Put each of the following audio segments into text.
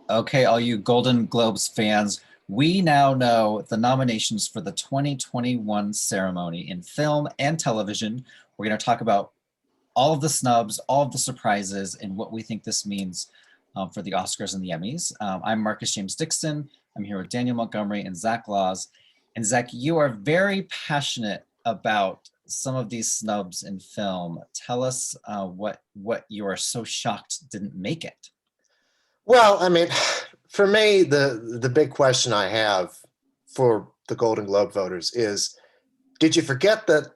Okay, all you Golden Globes fans, we now know the nominations for the 2021 ceremony in film and television. We're going to talk about all of the snubs, all of the surprises, and what we think this means for the Oscars and the Emmys. I'm Marcus James Dixon. I'm here with Daniel Montgomery and Zach Laws. And Zach, you are very passionate about some of these snubs in film. Tell us what you are so shocked didn't make it. Well, I mean, for me, the big question I have for the Golden Globe voters is, did you forget that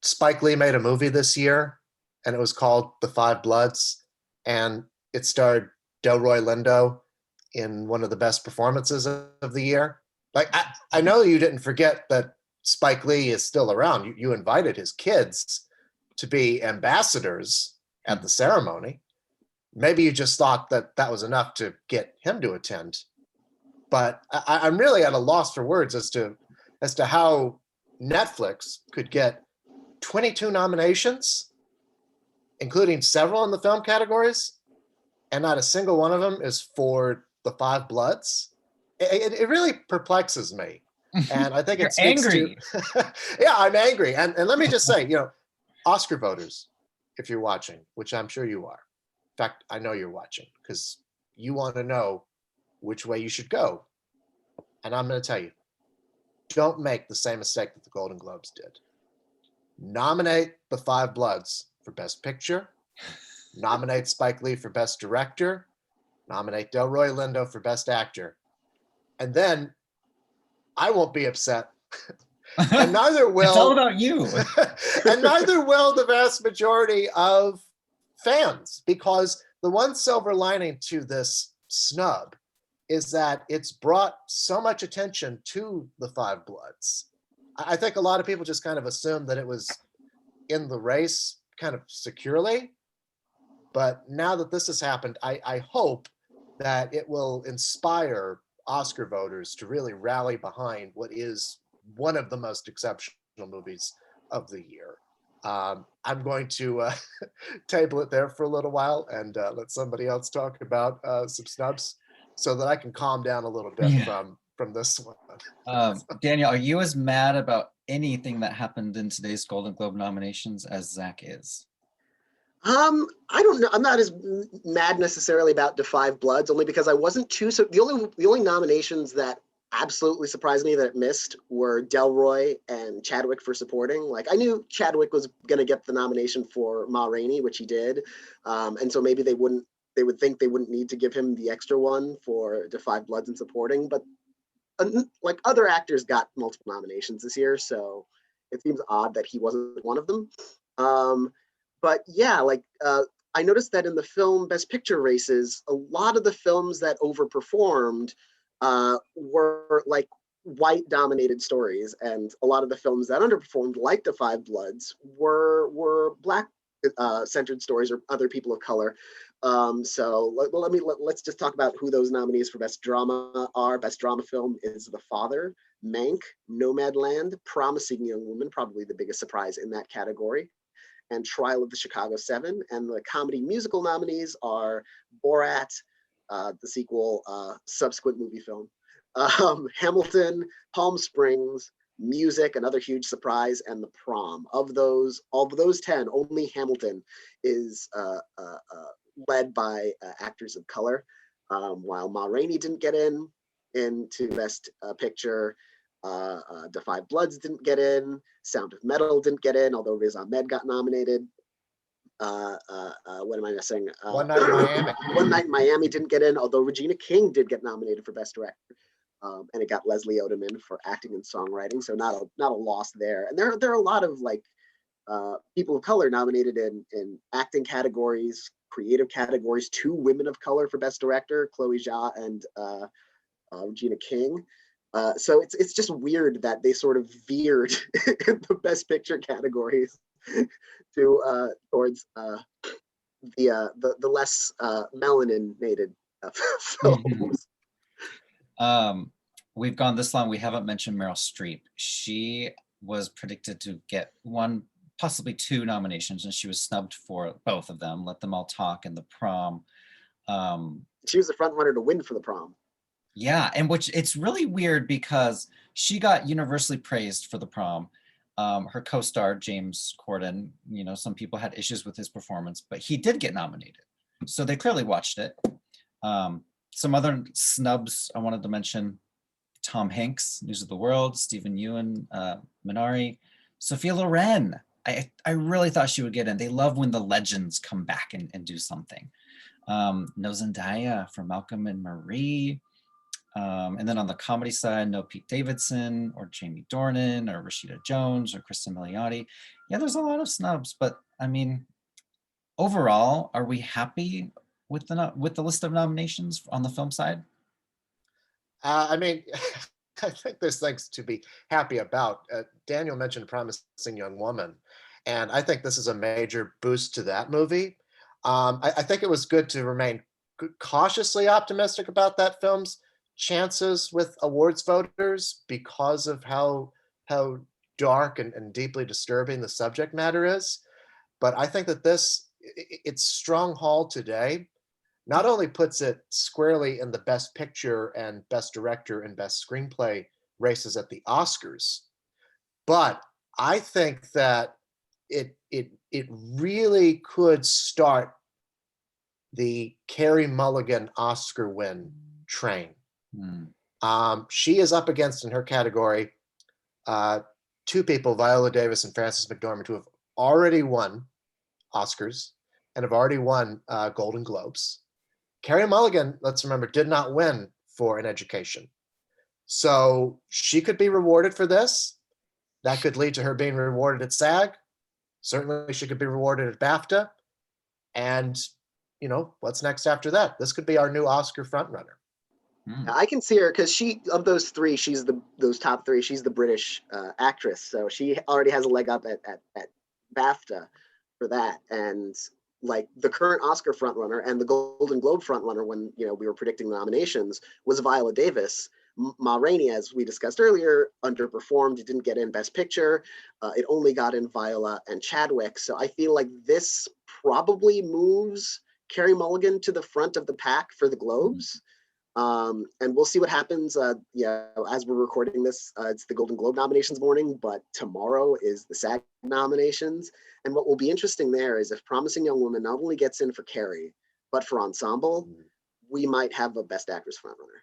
Spike Lee made a movie this year and it was called The Five Bloods, and it starred Delroy Lindo in one of the best performances of the year? Like, I know you didn't forget that Spike Lee is still around. You invited his kids to be ambassadors at the ceremony. Maybe you just thought that that was enough to get him to attend. But I'm really at a loss for words as to how Netflix could get 22 nominations, including several in the film categories, and not a single one of them is for The Five Bloods. It really perplexes me. And I think You're it speaks angry. to, yeah, I'm angry. And let me just say, Oscar voters, if you're watching, which I'm sure you are. In fact, I know you're watching because you want to know which way you should go. And I'm going to tell you, don't make the same mistake that the Golden Globes did. Nominate The Five Bloods for Best Picture. Nominate Spike Lee for Best Director. Nominate Delroy Lindo for Best Actor. And then I won't be upset. And neither will. It's all about you. And neither will the vast majority of fans, because the one silver lining to this snub is that it's brought so much attention to The Five Bloods. I think a lot of people just kind of assumed that it was in the race kind of securely. But now that this has happened, I hope that it will inspire Oscar voters to really rally behind what is one of the most exceptional movies of the year. I'm going to table it there for a little while and let somebody else talk about some snubs so that I can calm down a little bit from this one. Daniel, are you as mad about anything that happened in today's Golden Globe nominations as Zach is? I don't know. I'm not as mad necessarily about The Five Bloods, only because I wasn't too. So the only nominations that absolutely surprised me that it missed were Delroy and Chadwick for supporting. Like, I knew Chadwick was going to get the nomination for Ma Rainey, which he did, and so maybe they would think they wouldn't need to give him the extra one for The Five Bloods in supporting. But like, other actors got multiple nominations this year, so it seems odd that he wasn't one of them. But yeah, like, I noticed that in the film Best Picture races, a lot of the films that overperformed were like white-dominated stories, and a lot of the films that underperformed, like The Five Bloods, were Black centered stories or other people of color. So let's just talk about who those nominees for Best Drama are. Best Drama film is The Father, Mank, Nomadland, Promising Young Woman, probably the biggest surprise in that category, and Trial of the Chicago 7. And the comedy musical nominees are Borat, the sequel, subsequent movie film, Hamilton, Palm Springs, Music, another huge surprise, and The Prom. Of those 10, only Hamilton is led by actors of color, while Ma Rainey didn't get into Best Picture. The Five Bloods didn't get in. Sound of Metal didn't get in, although Riz Ahmed got nominated. What am I missing? One Night in Miami. One Night in Miami didn't get in, although Regina King did get nominated for Best Director. And it got Leslie Odom for acting and songwriting, so not a loss there. And there are a lot of like people of color nominated in acting categories, creative categories. 2 women of color for Best Director, Chloe Zhao and Regina King. So it's just weird that they sort of veered in the Best Picture categories to towards the less melaninated films. We've gone this long. We haven't mentioned Meryl Streep. She was predicted to get 1, possibly 2 nominations, and she was snubbed for both of them. Let Them All Talk and The Prom. She was the front runner to win for the prom. Yeah, and which it's really weird because she got universally praised for the prom. Her co-star James Corden, some people had issues with his performance, but he did get nominated, so they clearly watched it. Some other snubs I wanted to mention: Tom Hanks, News of the World; Stephen Ewan, Minari; Sophia Loren. I really thought she would get in. They love when the legends come back and do something. No Zendaya for Malcolm and Marie. And then on the comedy side, no Pete Davidson or Jamie Dornan or Rashida Jones or Kristen Milioti. Yeah, there's a lot of snubs, but I mean, overall, are we happy with the list of nominations on the film side? I mean, I think there's things to be happy about. Daniel mentioned Promising Young Woman, and I think this is a major boost to that movie. I think it was good to remain cautiously optimistic about that film's chances with awards voters because of how dark and deeply disturbing the subject matter is. But I think that its strong haul today not only puts it squarely in the Best Picture and Best Director and Best Screenplay races at the Oscars, but I think that it really could start the Carey Mulligan Oscar win train. She is up against, in her category, two people, Viola Davis and Frances McDormand, who have already won Oscars and have already won Golden Globes. Carey Mulligan, let's remember, did not win for An Education. So she could be rewarded for this. That could lead to her being rewarded at SAG. Certainly she could be rewarded at BAFTA. And, what's next after that? This could be our new Oscar frontrunner. I can see her because of those three, those top three, she's the British actress. So she already has a leg up at BAFTA for that. And like the current Oscar frontrunner and the Golden Globe frontrunner when we were predicting the nominations was Viola Davis. Ma Rainey, as we discussed earlier, underperformed. It didn't get in Best Picture. It only got in Viola and Chadwick. So I feel like this probably moves Carey Mulligan to the front of the pack for the Globes. And we'll see what happens. As we're recording this, it's the Golden Globe nominations morning, but tomorrow is the SAG nominations. And what will be interesting there is if Promising Young Woman not only gets in for Carey, but for ensemble, we might have a Best Actress frontrunner.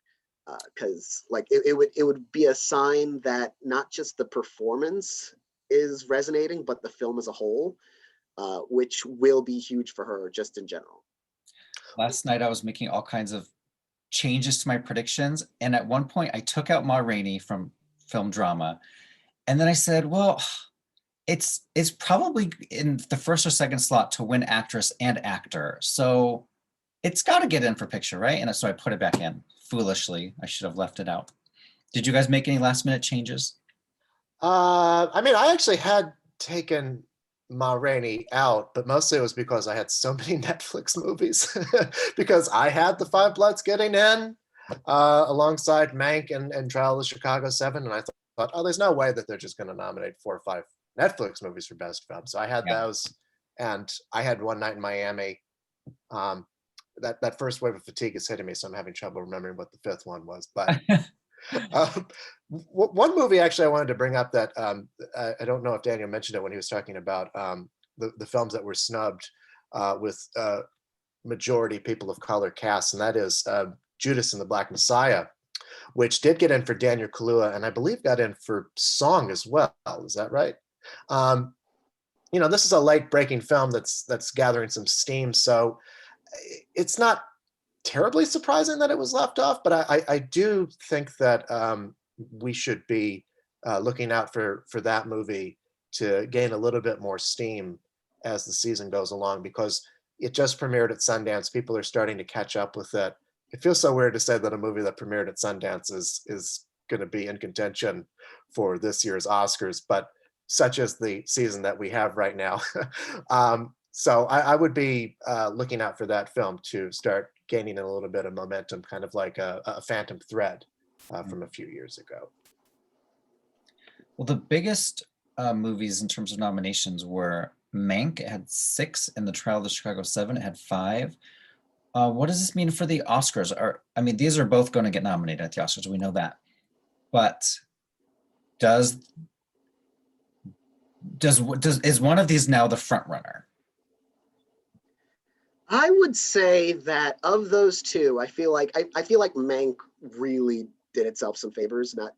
Because it would be a sign that not just the performance is resonating, but the film as a whole, which will be huge for her just in general. Last night I was making all kinds of changes to my predictions, and at one point I took out Ma Rainey from film drama, and then I said, well, it's probably in the first or second slot to win actress and actor, so it's got to get in for picture, right? And so I put it back in. Foolishly, I should have left it out. Did you guys make any last minute changes? I actually had taken Ma Rainey out, but mostly it was because I had so many Netflix movies because I had The Five Bloods getting in alongside Mank and Trial of the Chicago 7. And I thought, oh, there's no way that they're just going to nominate 4 or 5 Netflix movies for Best Film. So I had those, and I had One Night in Miami. That first wave of fatigue is hitting me, so I'm having trouble remembering what the fifth one was. But one movie actually I wanted to bring up that I don't know if Daniel mentioned it when he was talking about the films that were snubbed with majority people of color casts, and that is Judas and the Black Messiah, which did get in for Daniel Kaluuya, and I believe got in for Song as well. Is that right? This is a late-breaking film that's gathering some steam, so it's not terribly surprising that it was left off, but I do think that we should be looking out for that movie to gain a little bit more steam as the season goes along, because it just premiered at Sundance. People are starting to catch up with it. It feels so weird to say that a movie that premiered at Sundance is going to be in contention for this year's Oscars, but such is the season that we have right now. So I would be looking out for that film to start gaining a little bit of momentum, kind of like a Phantom Thread from a few years ago. Well, the biggest movies in terms of nominations were Mank. It had 6, and The Trial of the Chicago 7, it had 5. What does this mean for the Oscars? I mean, these are both going to get nominated at the Oscars. We know that. But is one of these now the front runner? I would say that of those two, I feel like Mank really did itself some favors. Not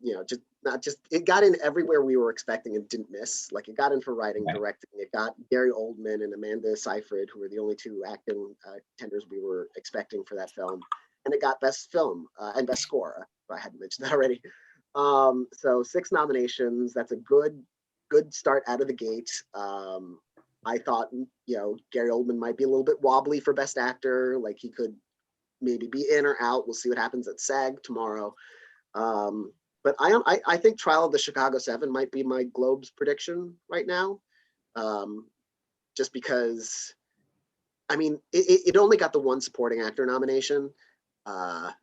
just it got in everywhere we were expecting and didn't miss. Like it got in for writing, Right. directing. It got Gary Oldman and Amanda Seyfried, who were the only two acting contenders we were expecting for that film, and it got best film and best score. If I hadn't mentioned that already. So 6 nominations. That's a good start out of the gate. I thought, Gary Oldman might be a little bit wobbly for Best Actor. Like he could maybe be in or out. We'll see what happens at SAG tomorrow. But I think Trial of the Chicago 7 might be my Globes prediction right now. Just because, I mean, it only got the 1 supporting actor nomination. But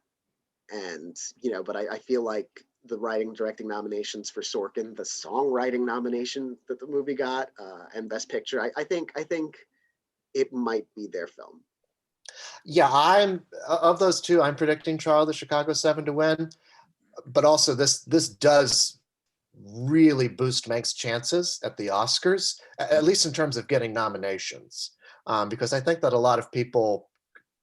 I feel like the writing directing nominations for Sorkin, the songwriting nomination that the movie got, and Best Picture, I think it might be their film. Yeah, I'm of those two. I'm predicting Trial of the Chicago 7 to win, but also this does really boost Mank's chances at the Oscars, at least in terms of getting nominations, because I think that a lot of people,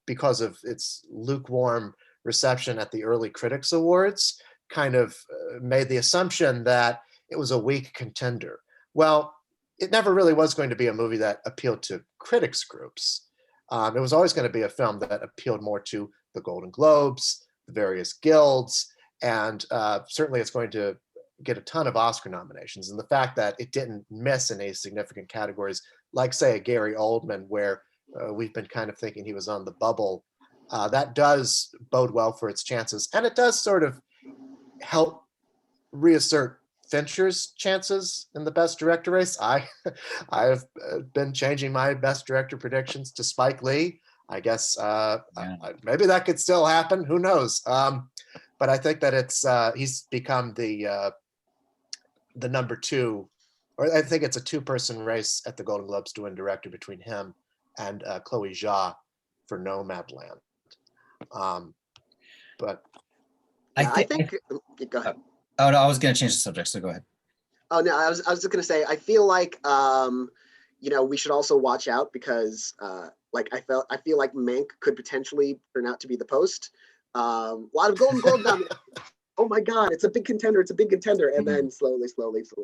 because of its lukewarm reception at the early Critics Awards, kind of made the assumption that it was a weak contender. Well, it never really was going to be a movie that appealed to critics groups. It was always going to be a film that appealed more to the Golden Globes, the various guilds, and certainly it's going to get a ton of Oscar nominations. And the fact that it didn't miss in any significant categories, like say a Gary Oldman, where we've been kind of thinking he was on the bubble, that does bode well for its chances. And it does sort of help reassert Fincher's chances in the Best Director race. I've been changing my Best Director predictions to Spike Lee. I guess maybe that could still happen. Who knows? But I think that he's become the number 2, or I think it's a 2-person race at the Golden Globes to win director between him and Chloe Zhao for Nomadland. But I think go ahead. Oh no, I was going to change the subject, so go ahead. Oh no, I was just going to say, I feel like we should also watch out because I feel like Mank could potentially turn out to be the Post. A lot of Golden Globe nominations. Oh my God, it's a big contender. And then slowly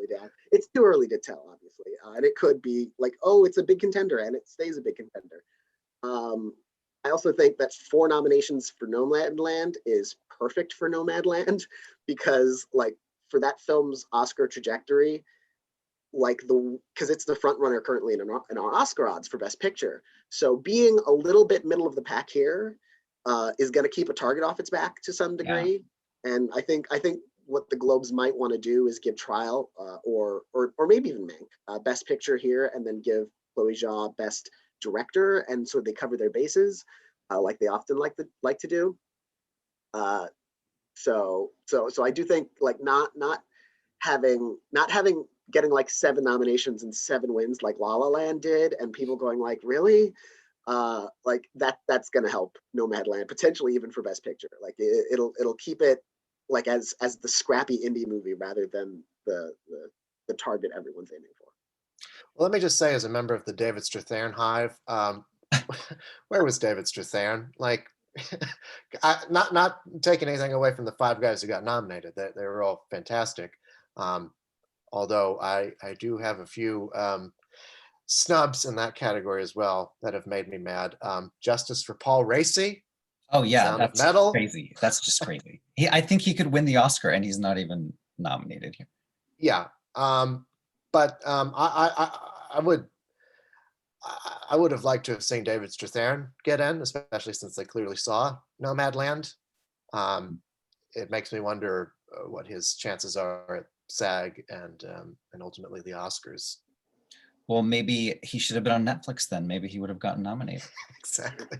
down. It's too early to tell, obviously. And it could be like, oh, it's a big contender and it stays a big contender. I also think that 4 nominations for Nomadland is perfect for Nomadland because for that film's Oscar trajectory, because it's the front runner currently in our Oscar odds for Best Picture. So being a little bit middle of the pack here is going to keep a target off its back to some degree. Yeah. And I think what the Globes might want to do is give Trial or maybe even Mank Best Picture here, and then give Chloe Zhao Best Director, and so they cover their bases like they often like to do. So I do think not having getting 7 nominations and 7 wins like La La Land did, and people going really, that's going to help Nomadland potentially even for Best Picture. It'll keep it as the scrappy indie movie rather than the target everyone's aiming for. Well, let me just say, as a member of the David Strathairn hive, where was David Strathairn? Not taking anything away from the 5 guys who got nominated. They were all fantastic. Although I do have a few snubs in that category as well that have made me mad. Justice for Paul Raci. Oh yeah, Sound that's of Metal. Crazy. That's just crazy. I think he could win the Oscar, and he's not even nominated here. Yeah. But I would have liked to have seen David Strathairn get in, especially since they clearly saw Nomadland. It makes me wonder what his chances are at SAG and ultimately the Oscars. Well, maybe he should have been on Netflix then. Maybe he would have gotten nominated. Exactly.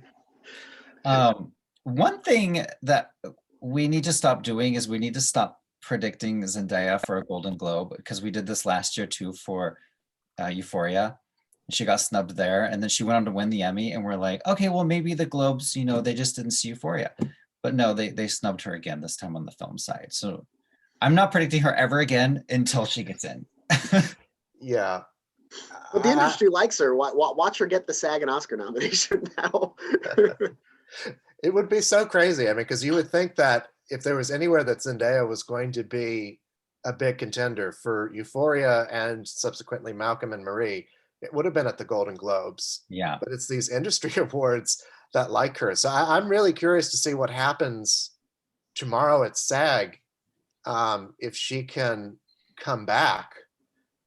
One thing that we need to stop doing is we need to stop predicting Zendaya for a Golden Globe, because we did this last year too for Euphoria, She got snubbed there, and then she went on to win the Emmy, and we're like, okay, well, maybe the Globes, they just didn't see Euphoria. But no, they snubbed her again, this time on the film side. So I'm not predicting her ever again until she gets in. Yeah. Well, the industry likes her. Watch her get the SAG and Oscar nomination now. It would be so crazy. I mean, because you would think that if there was anywhere that Zendaya was going to be a big contender for Euphoria and subsequently Malcolm and Marie, it would have been at the Golden Globes. Yeah. But it's these industry awards that like her. So I'm really curious to see what happens tomorrow at SAG, if she can come back.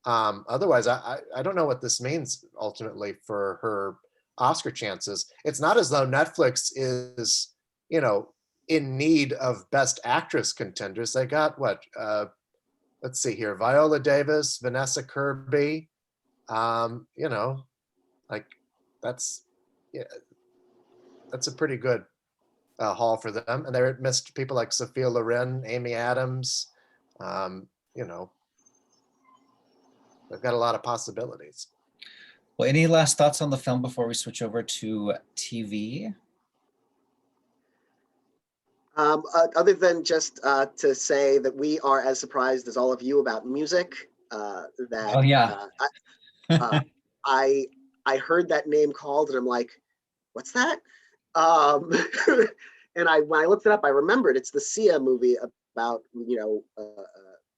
Otherwise, I don't know what this means ultimately for her Oscar chances. It's not as though Netflix is, in need of Best Actress contenders. They got what? Let's see here: Viola Davis, Vanessa Kirby. Like that's a pretty good haul for them. And they missed people like Sophia Loren, Amy Adams. They've got a lot of possibilities. Well, any last thoughts on the film before we switch over to TV? Other than just to say that we are as surprised as all of you about music. Oh yeah. I heard that name called and I'm like, what's that? And when I looked it up, I remembered it's the Sia movie about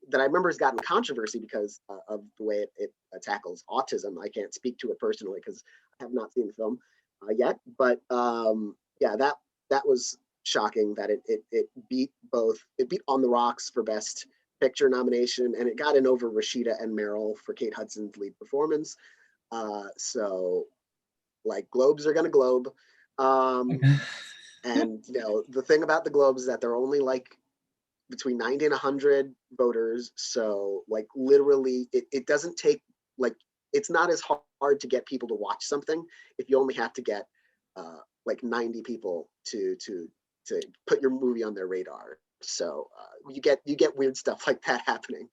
that I remember has gotten controversy because of the way it tackles autism. I can't speak to it personally because I have not seen the film yet, but that was shocking that it beat On the Rocks for Best Picture nomination, and it got in over Rashida and Meryl for Kate Hudson's lead performance. So like Globes are gonna globe. And the thing about the Globes is that they're only like between 90 and 100 voters. So like literally it doesn't take, like, it's not as hard to get people to watch something if you only have to get like 90 people to put your movie on their radar. So you get weird stuff like that happening.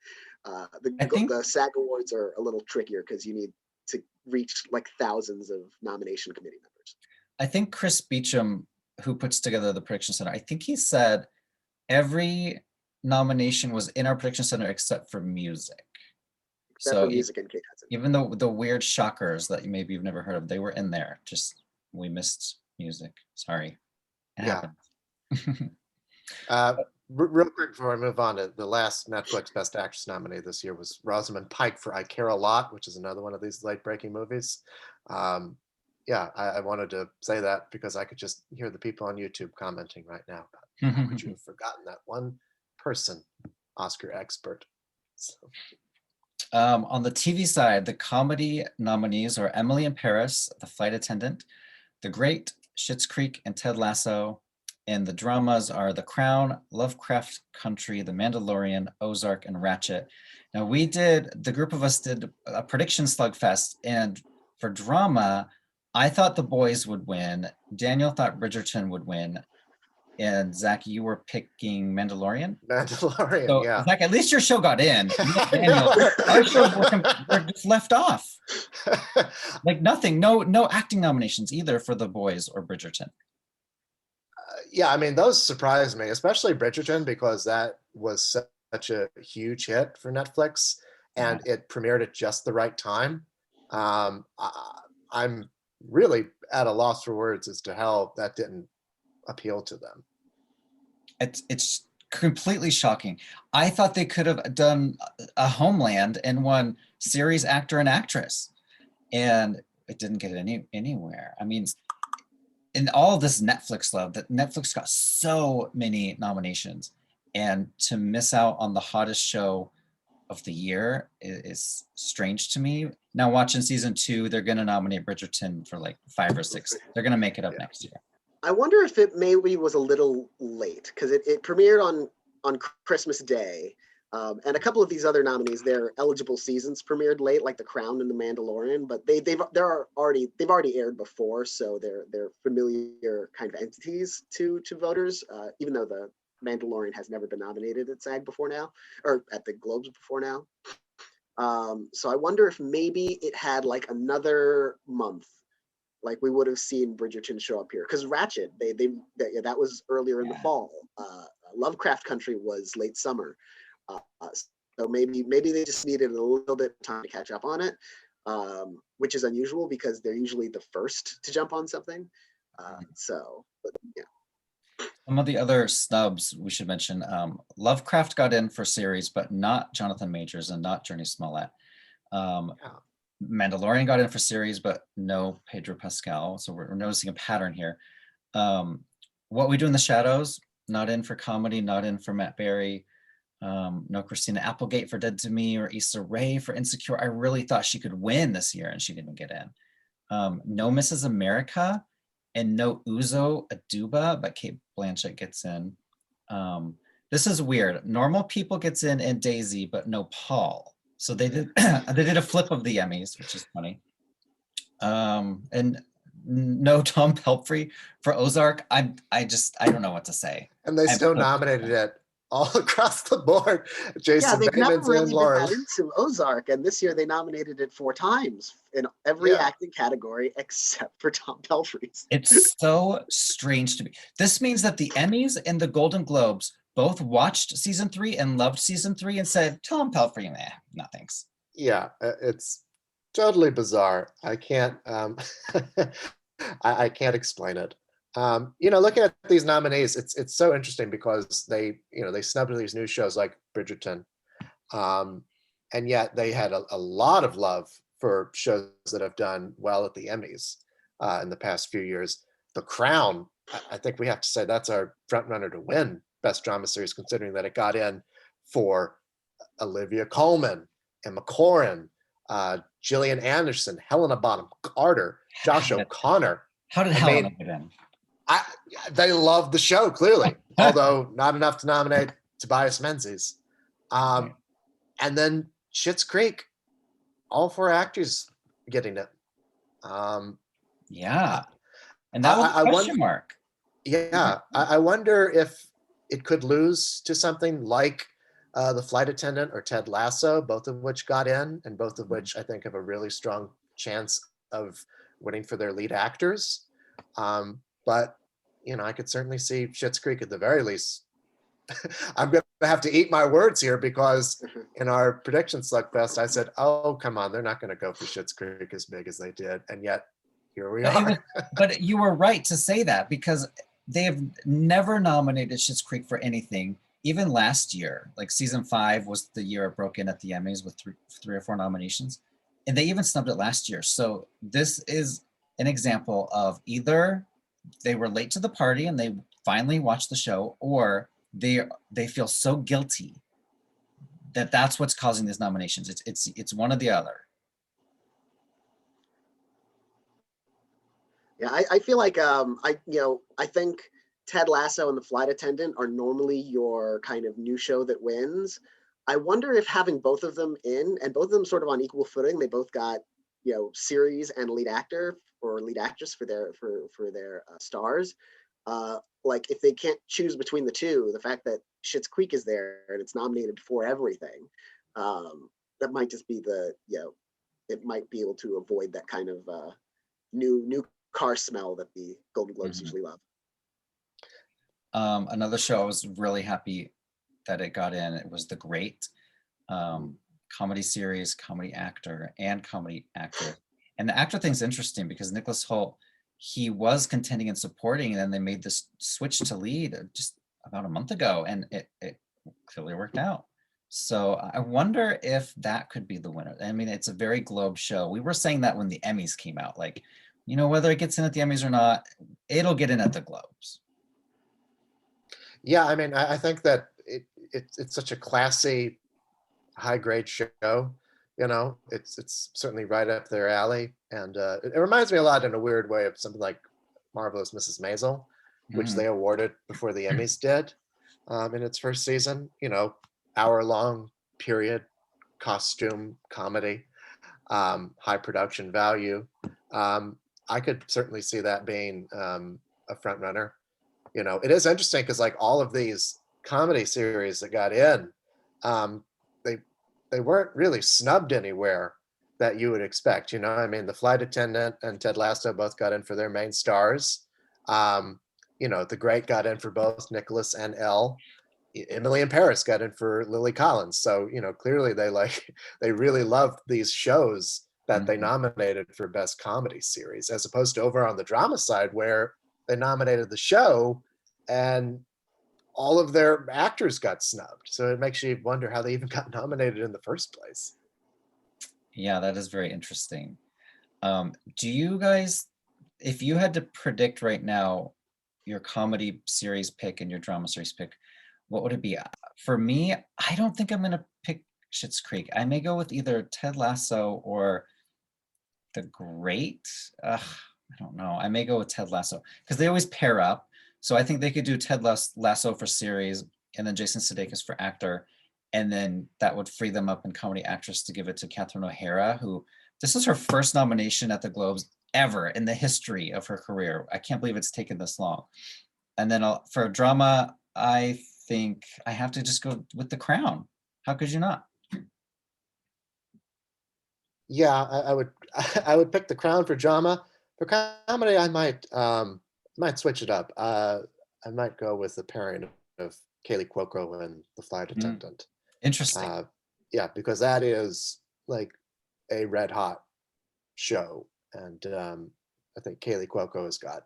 The SAG Awards are a little trickier because you need to reach like thousands of nomination committee members. I think Chris Beecham, who puts together the Prediction Center, I think he said every nomination was in our Prediction Center except for music. Except for music and Kate Hudson. Even though the weird shockers that maybe you've never heard of, they were in there. Just we missed music. Sorry. It happened. Real quick before I move on, to the last Netflix Best Actress nominee this year was Rosamund Pike for I Care a Lot, which is another one of these late-breaking movies. I wanted to say that because I could just hear the people on YouTube commenting right now about how could you have forgotten that one person, Oscar expert. So. On the TV side, the comedy nominees are Emily in Paris, The Flight Attendant, The Great, Schitt's Creek, and Ted Lasso. And the dramas are The Crown, Lovecraft Country, The Mandalorian, Ozark, and Ratchet. Now the group of us did a prediction slugfest, and for drama, I thought The Boys would win. Daniel thought Bridgerton would win. And Zach, you were picking Mandalorian? Mandalorian, so, yeah. Zach, at least your show got in. Daniel, our shows were just left off. Like nothing, no acting nominations either for The Boys or Bridgerton. I mean, those surprised me, especially Bridgerton, because that was such a huge hit for Netflix and it premiered at just the right time. I'm really at a loss for words as to how that didn't appeal to them. It's completely shocking. I thought they could have done a Homeland and won series actor and actress, and it didn't get anywhere. I mean, in all this Netflix love, that Netflix got so many nominations, and to miss out on the hottest show of the year is strange to me. Now watching season 2, they're going to nominate Bridgerton for like 5 or 6. They're going to make it up next year. I wonder if it maybe was a little late because it premiered on Christmas Day. And a couple of these other nominees, their eligible seasons premiered late, like The Crown and The Mandalorian, but they've already aired before, so they're familiar kind of entities to voters, even though The Mandalorian has never been nominated at SAG before now, or at the Globes before now. So I wonder if maybe it had like another month, like we would have seen Bridgerton show up here. Because Ratchet, that was earlier in the fall. Lovecraft Country was late summer. So maybe they just needed a little bit of time to catch up on it, which is unusual because they're usually the first to jump on something. But yeah. Some of the other snubs we should mention, Lovecraft got in for series, but not Jonathan Majors and not Journey Smollett. Mandalorian got in for series, but no Pedro Pascal. So we're noticing a pattern here. What We Do in the Shadows, not in for comedy, not in for Matt Berry. No Christina Applegate for Dead to Me or Issa Rae for Insecure. I really thought she could win this year and she didn't get in. No Mrs. America and no Uzo Aduba, but Kate Blanchett gets in. This is weird. Normal People gets in and Daisy, but no Paul. So they did they did a flip of the Emmys, which is funny. And no Tom Pelphrey for Ozark. I don't know what to say. And they still nominated it all across the board. Jason they've never Bateman's really in, been Laura. that into Ozark, and this year they nominated it 4 times in every acting category except for Tom Pelphrey's. It's so strange to me. This means that the Emmys and the Golden Globes both watched season 3 and loved season 3 and said, Tom Pelphrey, no thanks. Yeah, it's totally bizarre. I can't I can't explain it. Looking at these nominees, it's so interesting because they snubbed these new shows like Bridgerton, and yet they had a lot of love for shows that have done well at the Emmys in the past few years. The Crown, I think we have to say that's our front runner to win Best Drama Series, considering that it got in for Olivia Colman, Emma Corrin, Gillian Anderson, Helena Bonham Carter, Josh O'Connor. How did Helena get in? They love the show, clearly, although not enough to nominate Tobias Menzies. And then Schitt's Creek, all 4 actors getting it. And that was a question mark. Yeah, I wonder if it could lose to something like The Flight Attendant or Ted Lasso, both of which got in, and both of which I think have a really strong chance of winning for their lead actors. But I could certainly see Schitt's Creek at the very least. I'm going to have to eat my words here because in our prediction slugfest, I said, "Oh, come on, they're not going to go for Schitt's Creek as big as they did," and yet here we are. But you were right to say that because they have never nominated Schitt's Creek for anything. Even last year, like season 5 was the year it broke in at the Emmys with 3 or 4 nominations, and they even snubbed it last year. So this is an example of either they were late to the party and they finally watched the show, or they feel so guilty that that's what's causing these nominations. It's one or the other. Yeah, I feel like I think Ted Lasso and The Flight Attendant are normally your kind of new show that wins. I wonder if having both of them in, and both of them sort of on equal footing, they both got series and lead actor or lead actress for their stars. Like if they can't choose between the two, the fact that Schitt's Creek is there and it's nominated for everything, that might just be it might be able to avoid that kind of new car smell that the Golden Globes usually love. Another show I was really happy that it got in, it was The Great, comedy series, comedy actor, and comedy actor. And the actor thing's interesting because Nicholas Hoult, he was contending and supporting, and then they made this switch to lead just about a month ago, and it clearly worked out. So I wonder if that could be the winner. I mean, it's a very Globe show. We were saying that when the Emmys came out, like, whether it gets in at the Emmys or not, it'll get in at the Globes. Yeah, I mean, I think that it's such a classy, high-grade show. It's certainly right up their alley, and it reminds me a lot in a weird way of something like Marvelous Mrs. Maisel, which they awarded before the Emmys did in its first season. Hour-long period, costume comedy, high production value. I could certainly see that being a front runner. It is interesting because like all of these comedy series that got in, they weren't really snubbed anywhere that you would expect. I mean, The Flight Attendant and Ted Lasso both got in for their main stars. The Great got in for both Nicholas and Elle. Emily in Paris got in for Lily Collins. So, clearly they really loved these shows that they nominated for Best Comedy Series, as opposed to over on the drama side where they nominated the show and all of their actors got snubbed. So it makes you wonder how they even got nominated in the first place. Yeah, that is very interesting. Do you guys, if you had to predict right now your comedy series pick and your drama series pick, what would it be? For me, I don't think I'm going to pick Schitt's Creek. I may go with either Ted Lasso or The Great. I don't know. I may go with Ted Lasso because they always pair up. So I think they could do Ted Lasso for series and then Jason Sudeikis for actor. And then that would free them up in comedy actress to give it to Catherine O'Hara, who this is her first nomination at the Globes ever in the history of her career. I can't believe it's taken this long. And then for drama, I think I have to just go with The Crown. How could you not? Yeah, I would pick The Crown for drama. For comedy, I might switch it up. I might go with the pairing of Kaylee Cuoco and The Flight Attendant. Interesting. Yeah, because that is like a red hot show, and I think Kaylee Cuoco has got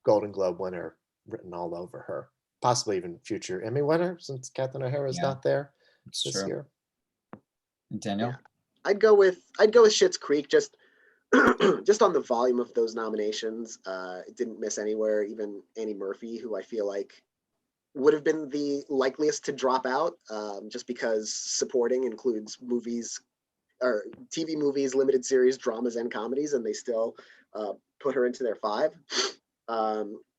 Golden Globe winner written all over her, possibly even future Emmy winner since Catherine O'Hara is not there this year. And Daniel? Yeah. I'd go with Schitt's Creek just on the volume of those nominations. It didn't miss anywhere. Even Annie Murphy, who I feel like would have been the likeliest to drop out, just because supporting includes movies or TV movies, limited series, dramas, and comedies, and they still put her into their 5.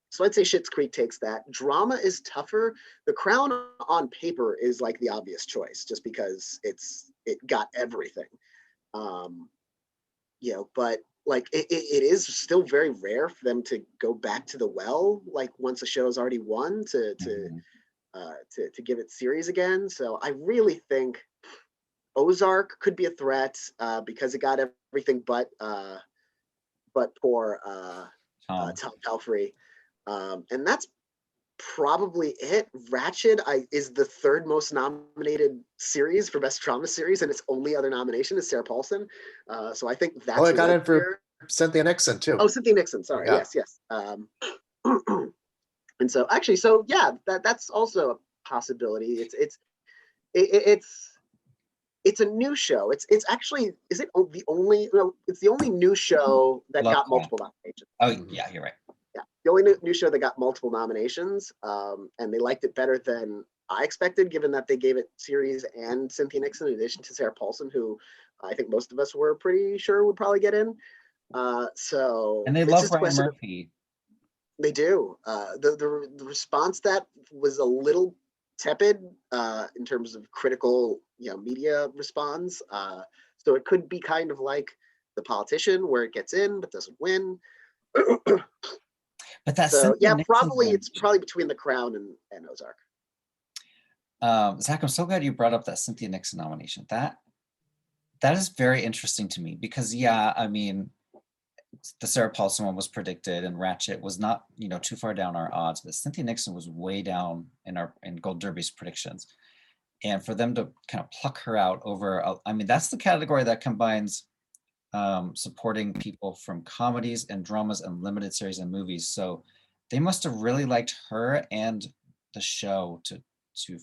So I'd say Schitt's Creek takes that. Drama is tougher. The Crown on paper is like the obvious choice, just because it got everything. But like it is still very rare for them to go back to the well, like once a show has already won to give it series again. So I really think Ozark could be a threat because it got everything but poor Tom Pelphrey. And that's probably it. Ratched is the 3rd most nominated series for Best Drama Series, and its only other nomination is Sarah Paulson. So I think that's. Oh, it got in for Cynthia Nixon too. Oh, Cynthia Nixon. Sorry. Yeah. Yes. And so actually, that's also a possibility. It's a new show. It's actually, is it the only? No, it's the only new show that got multiple nominations. Oh yeah, you're right. Yeah, the only new show that got multiple nominations, and they liked it better than I expected, given that they gave it series and Cynthia Nixon in addition to Sarah Paulson, who I think most of us were pretty sure would probably get in. And they love Ryan Murphy. They do. The response that was a little tepid in terms of critical, media response. So it could be kind of like The Politician, where it gets in but doesn't win. But that's it's probably between The Crown and Ozark. Zach, I'm so glad you brought up that Cynthia Nixon nomination. That is very interesting to me because I mean, the Sarah Paulson one was predicted and Ratched was not too far down our odds, but Cynthia Nixon was way down in Gold Derby's predictions, and for them to kind of pluck her out over, I mean, that's the category that combines supporting people from comedies and dramas and limited series and movies. So they must have really liked her and the show to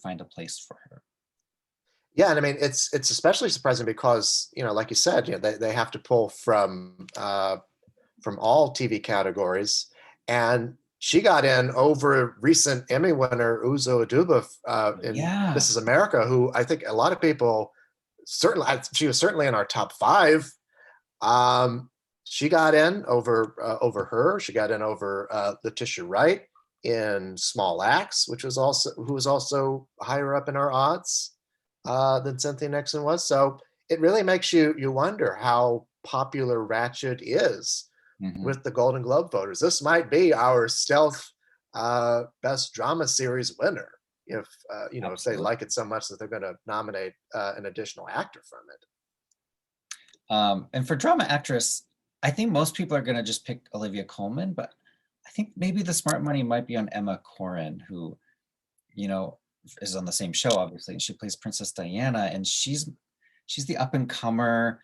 find a place for her. Yeah, and I mean it's especially surprising because like you said, they have to pull from all TV categories, and she got in over recent Emmy winner Uzo Aduba in This Is America, who I think a lot of people she was certainly in our top 5. She got in over her. She got in over Letitia Wright in Small Axe, who was also higher up in our odds than Cynthia Nixon was. So it really makes you wonder how popular Ratched is with the Golden Globe voters. This might be our stealth Best Drama Series winner. if you know, if they Absolutely. like it so much that they're going to nominate an additional actor from it. And for drama actress, I think most people are going to just pick Olivia Colman, but I think maybe the smart money might be on Emma Corrin, who, you know, is on the same show, obviously, and she plays Princess Diana, and she's the up and comer.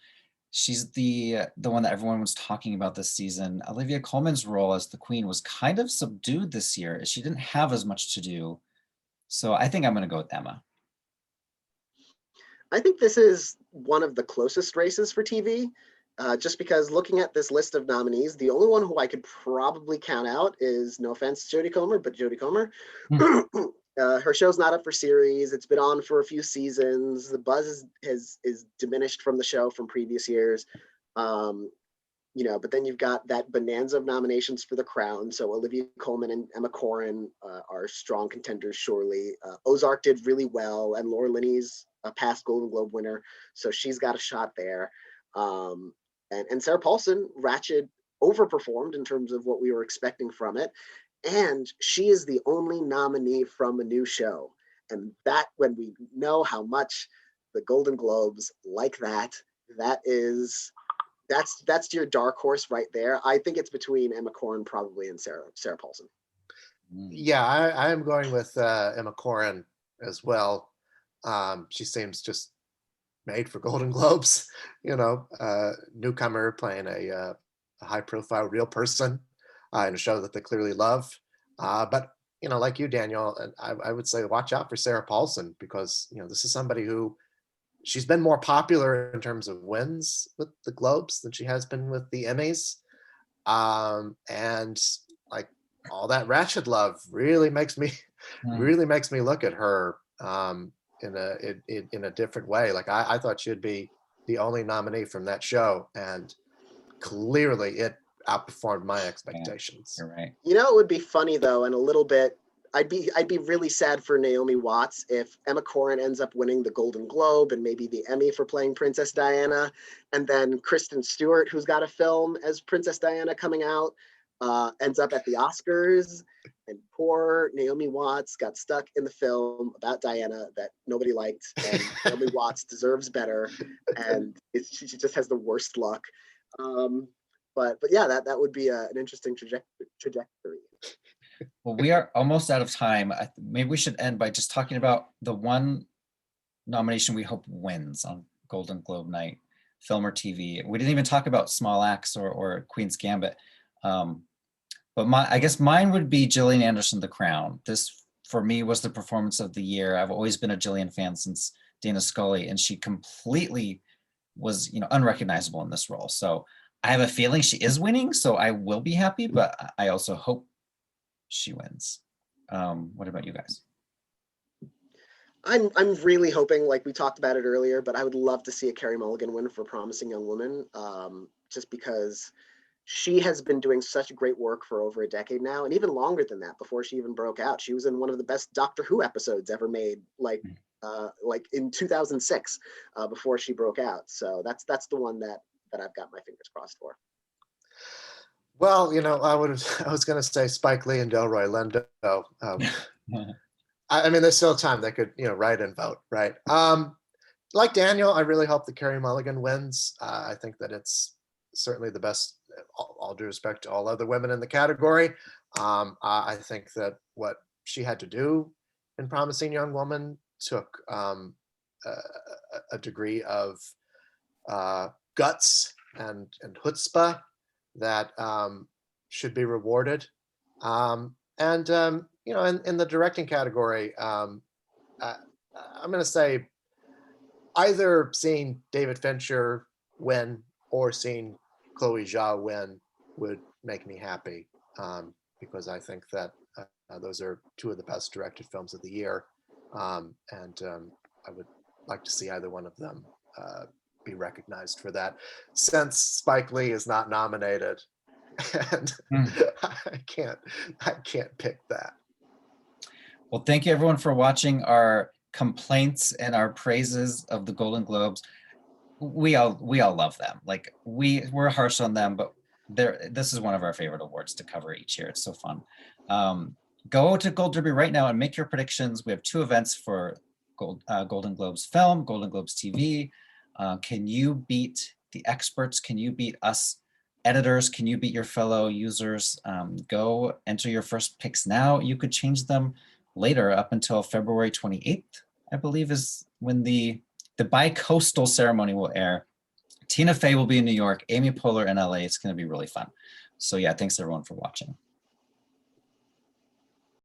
She's the one that everyone was talking about this season. Olivia Colman's role as the queen was kind of subdued this year. She didn't have as much to do. So I think I'm going to go with Emma. I think this is one of the closest races for TV, just because looking at this list of nominees, the only one who I could probably count out is, no offense, Jodie Comer, but Jodie Comer. Her show's not up for series. It's been on for a few seasons. The buzz is diminished from the show from previous years. You know, but then you've got that bonanza of nominations for The Crown. So Olivia Colman and Emma Corrin are strong contenders, surely. Ozark did really well, and Laura Linney's a past Golden Globe winner, so she's got a shot there. And Sarah Paulson, Ratched, overperformed in terms of what we were expecting from it. And she is the only nominee from a new show. And that, when we know how much the Golden Globes like that's your dark horse right there. I think it's between Emma Corrin probably and Sarah Paulson. Yeah, I am going with Emma Corrin as well. She seems just made for Golden Globes, you know, newcomer playing a high profile real person in a show that they clearly love. But, you know, like you, Daniel, I would say watch out for Sarah Paulson, because, you know, this is somebody who, she's been more popular in terms of wins with the Globes than she has been with the Emmys. And like all that Ratched love really makes me look at her in a different way. Like I thought she'd be the only nominee from that show, and clearly it outperformed my expectations. You're right. You know, it would be funny though, and a little bit, I'd be really sad for Naomi Watts if Emma Corrin ends up winning the Golden Globe and maybe the Emmy for playing Princess Diana, and then Kristen Stewart, who's got a film as Princess Diana coming out, ends up at the Oscars, and poor Naomi Watts got stuck in the film about Diana that nobody liked, and Naomi Watts deserves better, and she just has the worst luck. But yeah, that would be an interesting trajectory. Well, we are almost out of time. Maybe we should end by just talking about the one nomination we hope wins on Golden Globe night, film or TV. We didn't even talk about Small Axe or Queen's Gambit. But I guess mine would be Gillian Anderson, The Crown. This, for me, was the performance of the year. I've always been a Gillian fan since Dana Scully, and she completely was, you know, unrecognizable in this role. So I have a feeling she is winning, so I will be happy, but I also hope she wins. What about you guys? I'm really hoping, like we talked about it earlier, but I would love to see a Carey Mulligan win for Promising Young Woman, just because she has been doing such great work for over a decade now, and even longer than that, before she even broke out. She was in one of the best Doctor Who episodes ever made, like in 2006, before she broke out. So that's the one that I've got my fingers crossed for. Well, you know, I was going to say Spike Lee and Delroy Lindo. I mean, there's still time they could, you know, write and vote, right? Like Daniel, I really hope that Carey Mulligan wins. I think that it's certainly the best, all due respect to all other women in the category. I think that what she had to do in Promising Young Woman took a degree of guts and chutzpah that should be rewarded. You know, in the directing category, I'm going to say either seeing David Fincher win or seeing Chloe Zhao win would make me happy, because I think that those are two of the best directed films of the year. I would like to see either one of them be recognized for that, since Spike Lee is not nominated, and I can't pick that. Well, thank you everyone for watching our complaints and our praises of the Golden Globes. We all love them. Like we're harsh on them, but this is one of our favorite awards to cover each year. It's so fun. go to Gold Derby right now and make your predictions. We have 2 events for Golden Globes film, Golden Globes TV. Can you beat the experts? Can you beat us editors? Can you beat your fellow users? Go enter your first picks now. You could change them later up until February 28th, I believe is when the bi-coastal ceremony will air. Tina Fey will be in New York, Amy Poehler in LA. It's going to be really fun. So yeah, thanks everyone for watching.